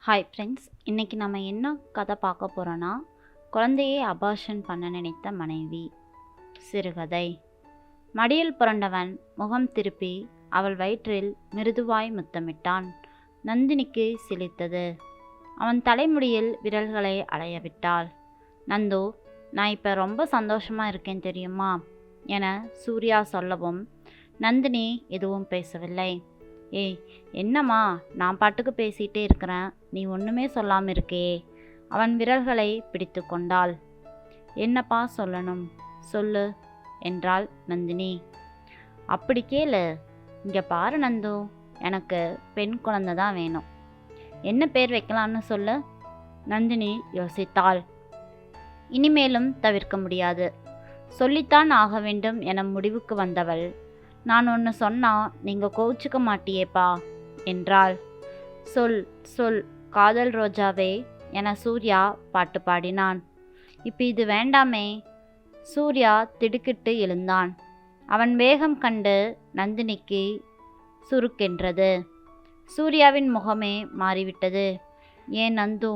Hi friends, இன்றைக்கி நம்ம என்ன கதை பார்க்க போகிறோன்னா, குழந்தையை அபார்ஷன் பண்ண நினைத்த மனைவி சிறுகதை. மடியில் புரண்டவன் முகம் திருப்பி அவள் வயிற்றில் மிருதுவாய் முத்தமிட்டான். நந்தினிக்கு சிலித்தது. அவன் தலைமுடியில் விரல்களை அலைய விட்டாள். நந்து, நான் இப்போ ரொம்ப சந்தோஷமாக இருக்கேன் தெரியுமா என சூர்யா சொல்லவும் நந்தினி எதுவும் பேசவில்லை. ஏய், என்னம்மா, நான் பாட்டுக்கு பேசிகிட்டே இருக்கிறேன், நீ ஒன்றுமே சொல்லாமல் இருக்கே. அவன் விரல்களை பிடித்து கொண்டாள். என்னப்பா சொல்லணும், சொல்லு என்றாள் நந்தினி. அப்படி கேளு. இங்கே பாரு நந்து, எனக்கு பெண் குழந்தை தான் வேணும். என்ன பேர் வைக்கலான்னு சொல்லு. நந்தினி யோசித்தாள். இனிமேலும் தவிர்க்க முடியாது, சொல்லித்தான் ஆக வேண்டும் என முடிவுக்கு வந்தவள், நான் ஒன்று சொன்னால் நீங்கள் கோவிச்சுக்க மாட்டியேப்பா என்றாள். சொல் சொல் காதல் ரோஜாவே என சூர்யா பாட்டு பாடினான். இப்போ இது வேண்டாமே. சூர்யா திடுக்கிட்டு எழுந்தான். அவன் வேகம் கண்டு நந்தினிக்கு சுருக்கென்றது. சூர்யாவின் முகமே மாறிவிட்டது. ஏன் நந்து,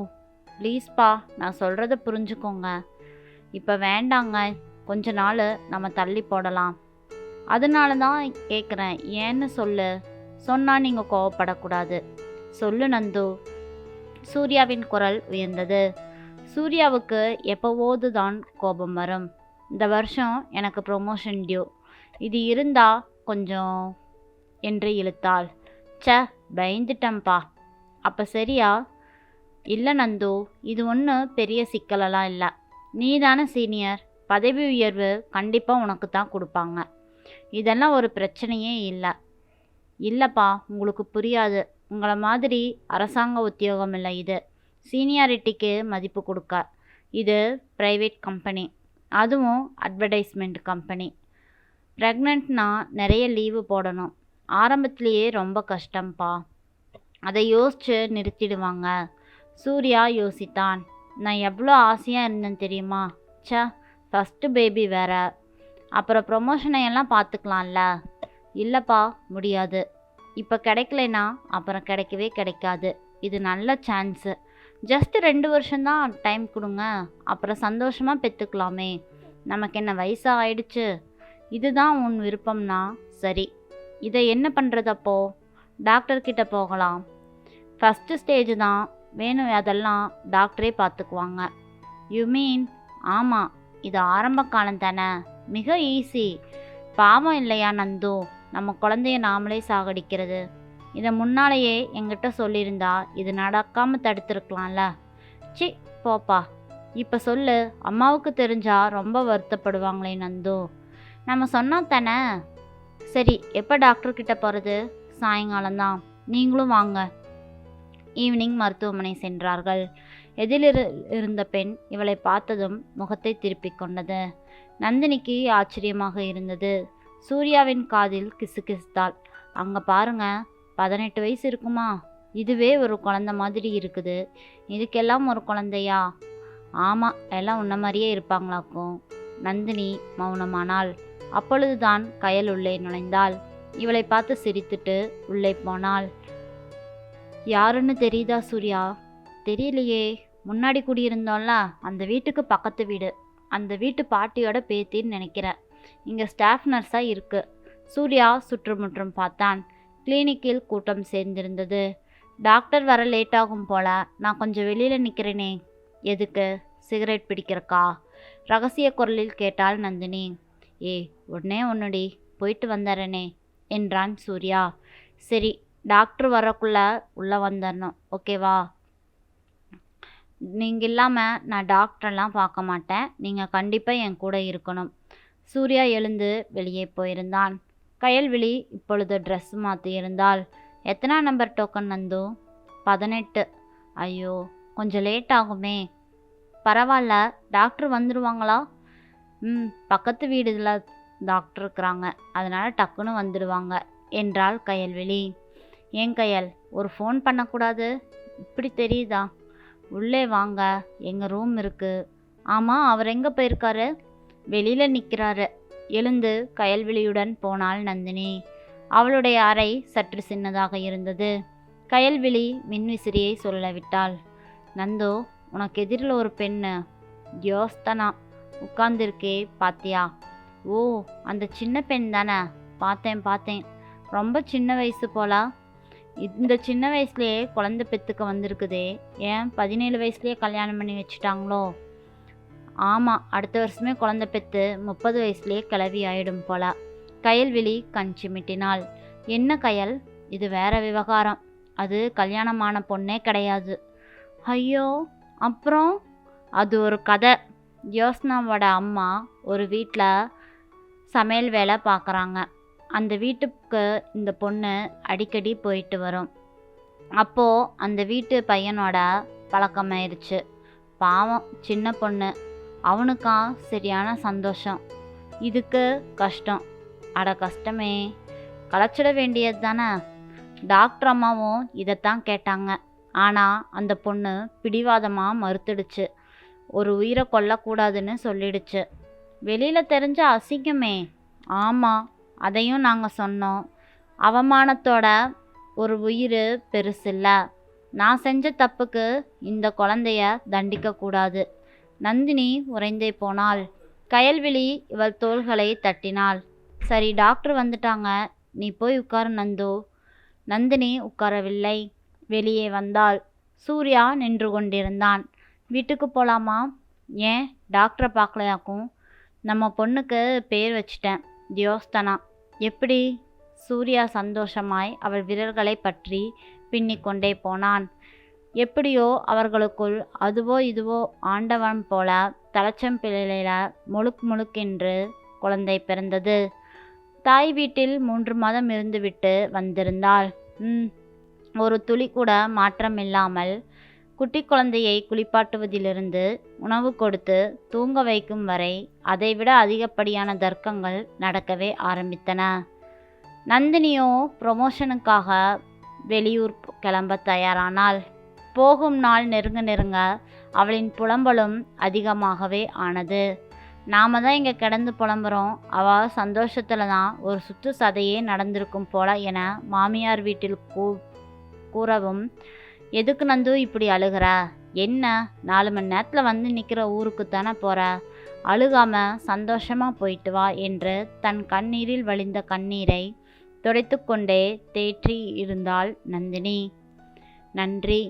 ப்ளீஸ்ப்பா, நான் சொல்கிறத புரிஞ்சுக்கோங்க. இப்போ வேண்டாங்க, கொஞ்ச நாள் நம்ம தள்ளி போடலாம். அதனால தான் கேட்குறேன், ஏன்னு சொல்லு. சொன்னால் நீங்கள் கோவப்படக்கூடாது. சொல்லு நந்து. சூர்யாவின் குரல் உயர்ந்தது. சூர்யாவுக்கு எப்போவோது தான் கோபம் வரும். இந்த வருஷம் எனக்கு ப்ரொமோஷன் டியூ, இது இருந்தா கொஞ்சம் என்று இழுத்தாள். பயந்துட்டம்பா. அப்போ சரியா? இல்லை நந்து, இது ஒன்றும் பெரிய சிக்கலெல்லாம் இல்லை. நீ தானே சீனியர், பதவி உயர்வு கண்டிப்பாக உனக்கு தான் கொடுப்பாங்க. இதெல்லாம் ஒரு பிரச்சனையே இல்லை. இல்லைப்பா, உங்களுக்கு புரியாது. உங்களை மாதிரி அரசாங்க உத்தியோகம் இல்லை இது. சீனியாரிட்டிக்கு மதிப்பு கொடுக்க. இது ப்ரைவேட் கம்பெனி, அதுவும் அட்வர்டைஸ்மெண்ட் கம்பெனி. ப்ரெக்னென்ட்னா நிறைய லீவு போடணும். ஆரம்பத்திலேயே ரொம்ப கஷ்டம்ப்பா. அதை யோசித்து நிறுத்திடுவாங்க. சூர்யா யோசித்தான். நான் எவ்வளோ ஆசையாக இருந்தேன் தெரியுமா. ஃபஸ்ட்டு பேபி வேற. அப்புறம் ப்ரொமோஷனை எல்லாம் பார்த்துக்கலாம்ல. இல்லைப்பா, முடியாது. இப்போ கிடைக்கலனா அப்புறம் கிடைக்கவே கிடைக்காது. இது நல்ல சான்ஸு. ஜஸ்ட்டு 2 வருஷம்தான் டைம் கொடுங்க, அப்புறம் சந்தோஷமாக பெற்றுக்கலாமே. நமக்கு என்ன வயசாக ஆயிடுச்சு. இதுதான் உன் விருப்பம்னா சரி. இதை என்ன பண்ணுறதப்போ? டாக்டர்கிட்ட போகலாம். ஃபஸ்ட்டு ஸ்டேஜ் தான் வேணும், அதெல்லாம் டாக்டரே பார்த்துக்குவாங்க. You mean? ஆமாம், இது ஆரம்ப காலம் தானே, மிக ஈஸி. பாவம் இல்லையா நந்து, நம்ம குழந்தைய நாமளே சாகடிக்கிறது. இதை முன்னாலேயே என்கிட்ட சொல்லியிருந்தா இது நடக்காமல் தடுத்துருக்கலாம்ல. போப்பா. இப்போ சொல்லு, அம்மாவுக்கு தெரிஞ்சா ரொம்ப வருத்தப்படுவாங்களே நந்து. நம்ம சொன்னா தானே. சரி, எப்போ டாக்டர்கிட்ட போகிறது? சாயங்காலம்தான். நீங்களும் வாங்க. ஈவினிங் மருத்துவமனை சென்றார்கள். எதிலிரு இருந்த பெண் இவளை பார்த்ததும் முகத்தை திருப்பிக் கொண்டது. நந்தினிக்கு ஆச்சரியமாக இருந்தது. சூர்யாவின் காதில் கிசுகிசுத்தாள். அங்கே பாருங்க, 18 வயசு இருக்குமா? இதுவே ஒரு குழந்தை மாதிரி இருக்குது. இதுக்கெல்லாம் ஒரு குழந்தையா? ஆமாம், எல்லாம் உன்ன மாதிரியே இருப்பாங்களாக்கும். நந்தினி மௌனமானாள். அப்பொழுதுதான் கயல் உள்ளே நுழைந்தாள். இவளை பார்த்து சிரித்துட்டு உள்ளே போனாள். யாருன்னு தெரியுதா சூர்யா? தெரியலையே. முன்னாடி குடியிருந்தோம்ல, அந்த வீட்டுக்கு பக்கத்து வீடு. அந்த வீட்டு பாட்டியோட பேத்தின்னு நினைக்கிறேன். இங்கே ஸ்டாஃப் நர்ஸாக இருக்கு. சூர்யா சுற்றுமுற்றும் பார்த்தான். கிளினிக்கில் கூட்டம் சேர்ந்திருந்தது. டாக்டர் வர லேட் ஆகும் போல. நான் கொஞ்சம் வெளியில் நிற்கிறேனே. எதுக்கு? சிகரெட் பிடிக்கிறக்கா? ரகசிய குரலில் கேட்டாள் நந்தினி. ஒன்னே ஒன்றுடி, போயிட்டு வந்துடுறேனே என்றான் சூர்யா. சரி, டாக்டர் வரக்குள்ள உள்ளே வந்துடணும், ஓகேவா? நீங்கள் இல்லாமல் நான் டாக்டரெல்லாம் பார்க்க மாட்டேன். நீங்கள் கண்டிப்பாக என் கூட இருக்கணும். சூர்யா எழுந்து வெளியே போயிருந்தான். கயல்விழி இப்பொழுது ட்ரெஸ் மாற்றியிருந்தாள். எத்தனை நம்பர் டோக்கன் நந்து? 18. ஐயோ, கொஞ்சம் லேட் ஆகுமே. பரவாயில்ல, டாக்டர் வந்துடுவாங்களா? பக்கத்து வீடுல டாக்டர் இருக்கிறாங்க, அதனால் டக்குன்னு வந்துடுவாங்க என்றாள் கயல்விழி. ஏன் கயல், ஒரு ஃபோன் பண்ணக்கூடாது? இப்படி தெரியுதா? உள்ளே வாங்க, எங்கள் ரூம் இருக்குது. ஆமாம், அவர் எங்கே போயிருக்காரு? வெளியில் நிற்கிறாரு. எழுந்து கயல்விழியுடன் போனாள் நந்தினி. அவளுடைய அறை சற்று சின்னதாக இருந்தது. கயல்விழி மின்விசிறியை சொல்லவிட்டாள். நந்து, உனக்கு எதிரில் ஒரு பெண்ணு ஜோஸ்தனா உட்கார்ந்திருக்கே பாத்தியா? ஓ, அந்த சின்ன பெண் தானே? பார்த்தேன். ரொம்ப சின்ன வயசு போல. இந்த சின்ன வயசுலேயே குழந்தை பெற்றுக்க வந்திருக்குதே. ஏன் 17 வயசுலேயே கல்யாணம் பண்ணி வச்சுட்டாங்களோ? ஆமாம், அடுத்த வருஷமே குழந்தை பெற்று 30 வயசுலேயே கிளவி ஆயிடும் போல. கயல்விழி கண் சிமிட்டினாள். என்ன கயல், இது வேற விவகாரம். அது கல்யாணமான பொண்ணே கிடையாது. ஐயோ, அப்புறம்? அது ஒரு கதை. ஜோஸ்னாவோட அம்மா ஒரு வீட்டில் சமையல் வேலை பார்க்குறாங்க. அந்த வீட்டுக்கு இந்த பொண்ணு அடிக்கடி போயிட்டு வரும். அப்போது அந்த வீட்டு பையனோட பழக்கமாயிருச்சு. பாவம் சின்ன பொண்ணு. அவனுக்கா சரியான சந்தோஷம். இதுக்கு கஷ்டம். அட கஷ்டமே, களைச்சிட வேண்டியது தானே. டாக்டர் அம்மாவும் இதைத்தான் கேட்டாங்க. ஆனால் அந்த பொண்ணு பிடிவாதமாக மறுத்துடுச்சு. ஒரு உயிரை கொல்லக்கூடாதுன்னு சொல்லிடுச்சு. வெளியில் தெரிஞ்ச அசிங்கமே. ஆமாம், அதையும் நாங்கள் சொன்னோம். அவமானத்தோட ஒரு உயிர் பெருசில்ல. நான் செஞ்ச தப்புக்கு இந்த குழந்தைய தண்டிக்கக்கூடாது. நந்தினி உறைந்தே போனாள். கயல்விழி இவள் தோள்களை தட்டினாள். சரி, டாக்டர் வந்துட்டாங்க, நீ போய் உட்காரு நந்து. நந்தினி உட்காரவில்லை. வெளியே வந்தாள். சூர்யா நின்று கொண்டிருந்தான். வீட்டுக்கு போகலாமா? ஏன், டாக்டரை பார்க்கலையாக்கும்? நம்ம பொண்ணுக்கு பேர் வச்சிட்டேன், ஜோஸ்தனா. எப்படி? சூர்யா சந்தோஷமாய் அவள் விரல்களை பற்றி பின்னிக்கொண்டே போனான். எப்படியோ அவர்களுக்குள் அதுவோ இதுவோ ஆண்டவன் போல தலைச்சம்பிள்ளையில முழுக்கென்று குழந்தை பிறந்தது. தாய் வீட்டில் 3 மாதம் இருந்துவிட்டு வந்திருந்தாள். ஒரு துளி கூட மாற்றமில்லாமல் குட்டி குழந்தையை குளிப்பாட்டுவதிலிருந்து உணவு கொடுத்து தூங்க வைக்கும் வரை அதைவிட அதிகப்படியான தர்க்கங்கள் நடக்கவே ஆரம்பித்தன. நந்தினியோ ப்ரொமோஷனுக்காக வெளியூர் கிளம்ப தயாரானாள். போகும் நாள் நெருங்க அவளின் புலம்பலும் அதிகமாகவே ஆனது. நாம தான் இங்கே கிடந்து புலம்புறோம், அவள் சந்தோஷத்தில் தான் ஒரு சுற்று சதையே நடந்திருக்கும் போல என மாமியார் வீட்டில் கூறவும், எதுக்கு நந்து இப்படி அழுகிற? என்ன, 4 மணி நேரத்தில் வந்து நிற்கிற ஊருக்கு தானே போகிற? அழுகாம சந்தோஷமாக போயிட்டு வா என்று தன் கண்ணீரில் வழிந்த கண்ணீரை துடைத்து கொண்டே தேற்றி இருந்தாள் நந்தினி. நன்றி.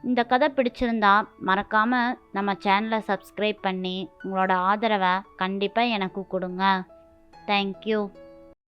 இந்த கதை பிடிச்சிருந்தா மறக்காமல் நம்ம சேனலை சப்ஸ்கிரைப் பண்ணி உங்களோட ஆதரவை கண்டிப்பாக எனக்கு கொடுங்க. தேங்க்யூ.